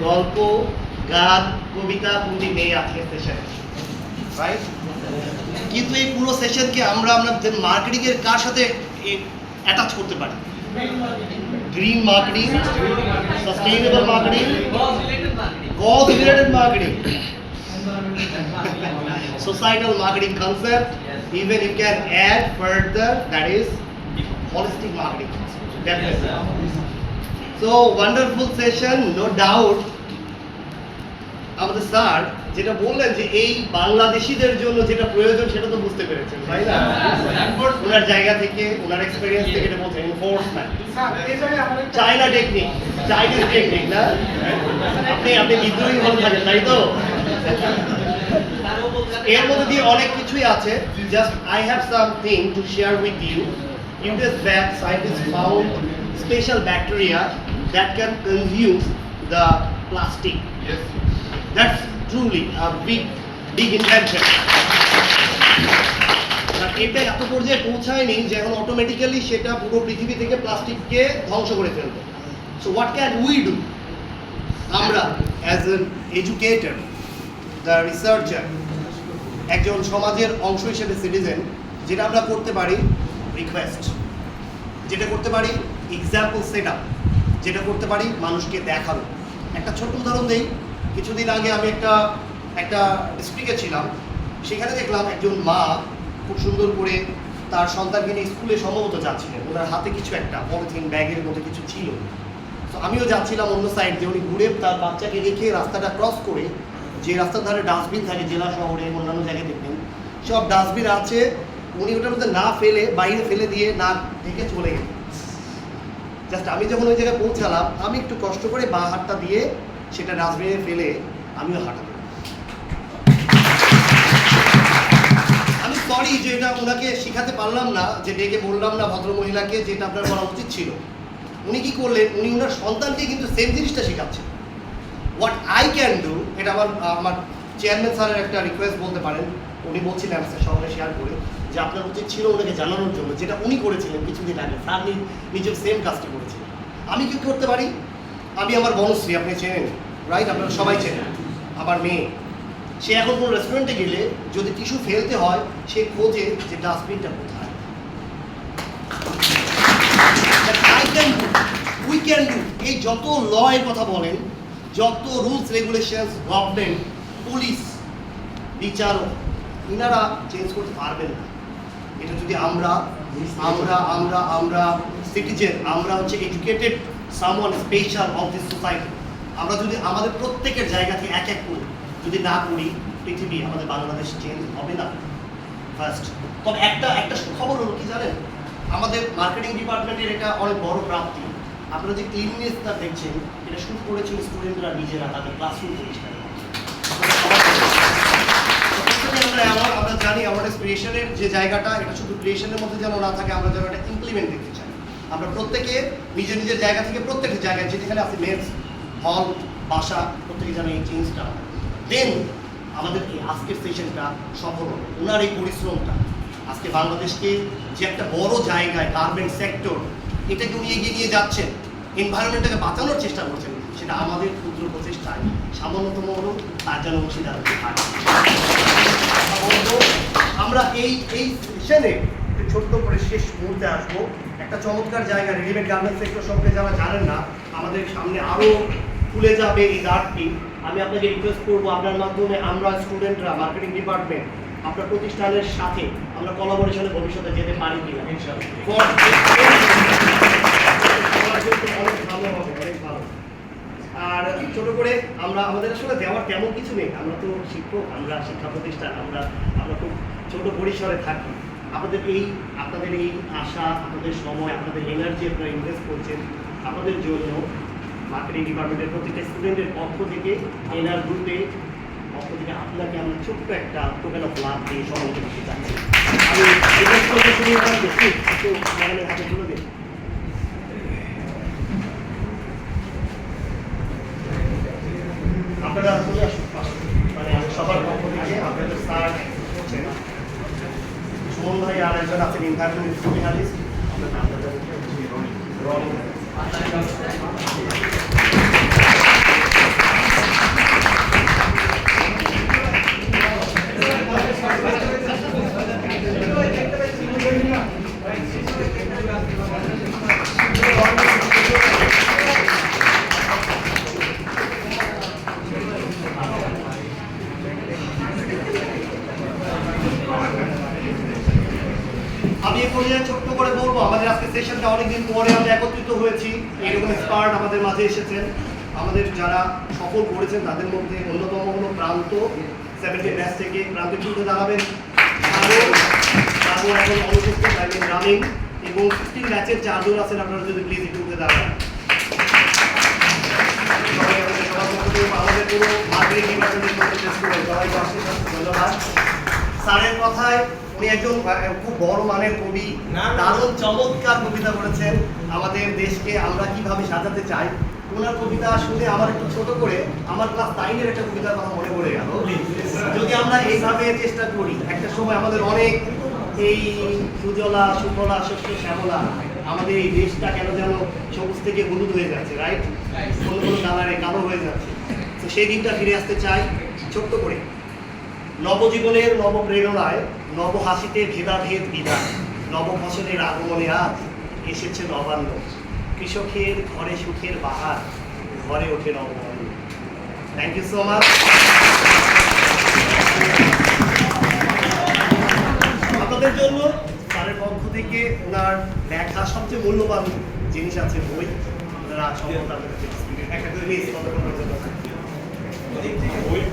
গল্প, গান, কবিতা কোনটি নেই আজকের সেশনে, রাইট? কিন্তু এই পুরো সেশনকে আমরা আমাদের মার্কেটিং এর কার সাথে অ্যাটাচ করতে পারি? Green marketing, sustainable marketing, cause related marketing, societal marketing concept, even you can add further, that is holistic marketing, definitely. So wonderful session, no doubt. আমাদের স্যার যেটা বললেন যে এই বাংলাদেশিদের জন্য যেটা প্রয়োজন সেটা তো বুঝতে পেরেছেন, তাই না? ওনার জায়গা থেকে, ওনার এক্সপেরিয়েন্স থেকে এটা বলছেন, এনফোর্সমেন্ট, চাইনা টেকনিক, চাইনিজ টেকনিক না? আপনি বিদ্রোহী হয়ে থাকেন, তাই তো? এর মধ্যে দিয়ে অনেক কিছুই আছে। Just I have something to share with you. Few days back, scientists found special bacteria that can consume the plastic. Yes. That's truly a big invention. এটা এত পর্যায়ে পৌঁছায়নি যে এখন অটোমেটিক্যালি সেটা পুরো পৃথিবী থেকে প্লাস্টিককে ধ্বংস করে ফেলবে। So what can we do? আমরা as an educator, the researcher, একজন সমাজের অংশ হিসেবে সিটিজেন, যেটা আমরা করতে পারি রিকোয়েস্ট, যেটা করতে পারি এক্সাম্পল সেট আপ, যেটা করতে পারি মানুষকে দেখানো। একটা ছোট উদাহরণ দেই। কিছুদিন আগে আমি একটা ডিস্ট্রিক্টে ছিলাম, সেখানে দেখলাম একজন মা খুব সুন্দর করে তার সন্তানকে নিয়ে স্কুলে সম্ভবত যাচ্ছিলেন। ওনার হাতে কিছু একটা পলিথিন ব্যাগের মতো কিছু ছিল। তো আমিও যাচ্ছিলাম অন্য সাইড দিয়ে, উনি ঘুরে তার বাচ্চাকে রেখে রাস্তাটা ক্রস করে, যে রাস্তার ধারে ডাস্টবিন থাকে জেলা শহরে অন্যান্য জায়গায় দেখবেন সব ডাস্টবিন আছে, উনি ওটার মধ্যে না ফেলে বাইরে ফেলে দিয়ে না ঢেকে চলে গেলেন। জাস্ট আমি যখন ওই জায়গায় পৌঁছালাম, আমি একটু কষ্ট করে বাঁ হাতটা দিয়ে সেটা ডাস্টবিনে ফেলে আমিও হাঁটা দিলাম। আমি সরি যে এটা ওনাকে শেখাতে পারলাম না, যে ডেকে বললাম না ভদ্রমহিলাকে যেটা আপনার করা উচিত ছিল। উনি কি করলেন, উনি ওনার সন্তানকে কিন্তু সেম জিনিসটা শেখাচ্ছেন। হোয়াট আই ক্যান ডু, এটা আমার চেয়ারম্যান স্যারের একটা রিকোয়েস্ট বলতে পারেন। উনি বলছিলেন শহরে শেয়ার করে যে আপনার উচিত ছিল ওনাকে জানানোর জন্য, যেটা উনি করেছিলেন কিছুদিন আগে। স্যার নিজের সেম কাজটি করেছিলেন। আমি কি করতে পারি? আমি আমার বনশ্রী, আপনি চেনেন, রাইট? আপনারা সবাই চেনেন। আমার মেয়ে, সে এখন কোনো রেস্টুরেন্টে গেলে যদি টিস্যু ফেলতে হয়, সে খোঁজে যে ডাস্টবিনটা কোথায়। We can do. এই যত ল এর কথা বলেন, যত রুলস রেগুলেশনস, গভর্নমেন্ট, পুলিশ, বিচারক, ইনারা চেঞ্জ করতে পারবেন না। এটা যদি আমরা সিটিজেন, আমরা হচ্ছে educated someone special of this society, আমরা যদি আমাদের প্রত্যেকের জায়গা থেকে এক এক করি, যদি না করি, পৃথিবী, আমাদের বাংলাদেশ চেঞ্জ হবে না ফার্স্ট। তবে একটা সুখবর হলো কি জানেন, আমাদের মার্কেটিং ডিপার্টমেন্টের এটা অনেক বড় প্রাপ্তি। আপনারা যে ক্লিননেসটা দেখছেন, এটা শুরু করেছেন স্টুডেন্টরা নিজেরা তাদের ক্লাসরুম পরিষ্কার। আমরা জানি আমাদের ক্রিয়েশনের যে জায়গাটা, এটা শুধু ক্রিয়েশনের মধ্যে যেন না থাকে, আমরা যেন এটা ইমপ্লিমেন্ট দেখতে চাই। আমরা প্রত্যেকে নিজের জায়গা থেকে প্রত্যেকটা জায়গায় যেখানে আছে মেস, হল, বাসা, প্রত্যেকে যেন এই চেঞ্জটা, দেন আমাদের এই আজকের সেশনটা সফল হবে। ওনার এই পরিশ্রমটা আজকে বাংলাদেশকে যে একটা বড় জায়গায় গার্মেন্ট সেক্টর, এটাকে উনি এগিয়ে নিয়ে যাচ্ছেন, এনভায়রনমেন্টটাকে বাঁচানোর চেষ্টা করছেন, সেটা আমাদের ক্ষুদ্র প্রচেষ্টায় সামান্যতম হলেও তার যেন অংশীদার হতে পারে। আমরা এই সেশনে ছোট্ট করে শেষ মুহূর্তে আসবো। একটা চমৎকার জায়গা, রেডিমেড গার্মেন্ট সেক্টর সম্পর্কে যারা জানেন না, আমাদের সামনে আরও খুলে যাবে এই দ্বারটি। আমি আপনাকে রিকোয়েস্ট করবো, আপনার মাধ্যমে আমরা স্টুডেন্টরা, মার্কেটিং ডিপার্টমেন্ট, আপনার প্রতিষ্ঠানের সাথে আমরা কোলাবোরেশনে ভবিষ্যতে যেতে পারি কিনা। অনেক ভালো হবে, অনেক ভালো। আর ছোট করে আমাদের আসলে দেওয়ার তেমন কিছু নেই। আমরা তো শিক্ষক, আমরা শিক্ষা প্রতিষ্ঠান, আমরা খুব ছোট পরিসরে থাকি। আপনাদের এই আশা, আপনাদের সময়, আপনাদের এনার্জি আপনারা ইনভেস্ট করছেন, আপনাদের জন্য মার্কেটিং ডিপার্টমেন্টের প্রত্যেকটা স্টুডেন্টের পক্ষ থেকে, এনার গ্রুপে পক্ষ থেকে আপনাকে আমরা ছোট্ট একটা টোকেন অফ লাভ দিয়ে সম্মানিত করতে চাচ্ছি। আমি রিকোয়েস্ট করতে শুরু করছি, একটু ম্যাডামের হাতে তুলে দিন। আপনারা চলে আসুন, মানে সবার পক্ষ থেকে আপনাদের স্যার হচ্ছেন সুমন ভাই, আর একজন আছেন ইনভায়রনমেন্ট স্পেশালিস্ট, রনি। আসলে অনেকদিন পরে আমরা একত্রিত হয়েছি, এরকম এক্সপার্ট আমাদের মাঝে এসেছেন। আমাদের যারা সফল করেছেন তাদের মধ্যে অন্যতম হলো প্রান্ত 70 ব্যাচ থেকে প্রান্ত চুলতে দাঁড়াবেন তারপর এখন অনুপস্থিত থাকবেন রামিং এবং 15 ব্যাচের 4 জন আছেন, আপনারা যদি প্লিজ একটু উঠে দাঁড়ান। আমাদের পুরো মার্কেটিং ডিপার্টমেন্টের সবাইকে অশেষ ধন্যবাদ। স্যারের কথায় উনি একজন খুব বড় মানের কবি, দারুণ চমৎকার কবিতা বলেছেন আমাদের দেশকে আমরা কিভাবে সাজাতে চাই। ওনার কবিতা শুনে আমার একটু ছোট করে আমার ক্লাস 9-এর একটা কবিতার কথা মনে পড়ে গেল। যদি আমরা এইভাবে চেষ্টা করি, একটা সময় আমাদের অনেক এই সুজলা সুফলা শস্য শ্যামলা আমাদের এই দেশটা কেন যেন সবুজ থেকে হলুদ হয়ে যাচ্ছে, রাইট? কোনো কোনো কালারে কালো হয়ে যাচ্ছে। তো সেই দিনটা ফিরে আসতে চাই ছোট্ট করে। নবজীবনের নবপ্রেরণায় নব হাসিতে ভেদাভেদ বিদায়, নব ফসলের আগমনে আজ এসেছে নবান্ন, কৃষকের ঘরে সুখের বাহার, ঘরে ওঠে নবান্ন। Thank you so much. আপনাদের জন্য স্যারের পক্ষ থেকে ওনার লেখা সবচেয়ে মূল্যবান জিনিস আছে বই, ওনারা সম্পর্কে আপনাদের একটা করে মিস বই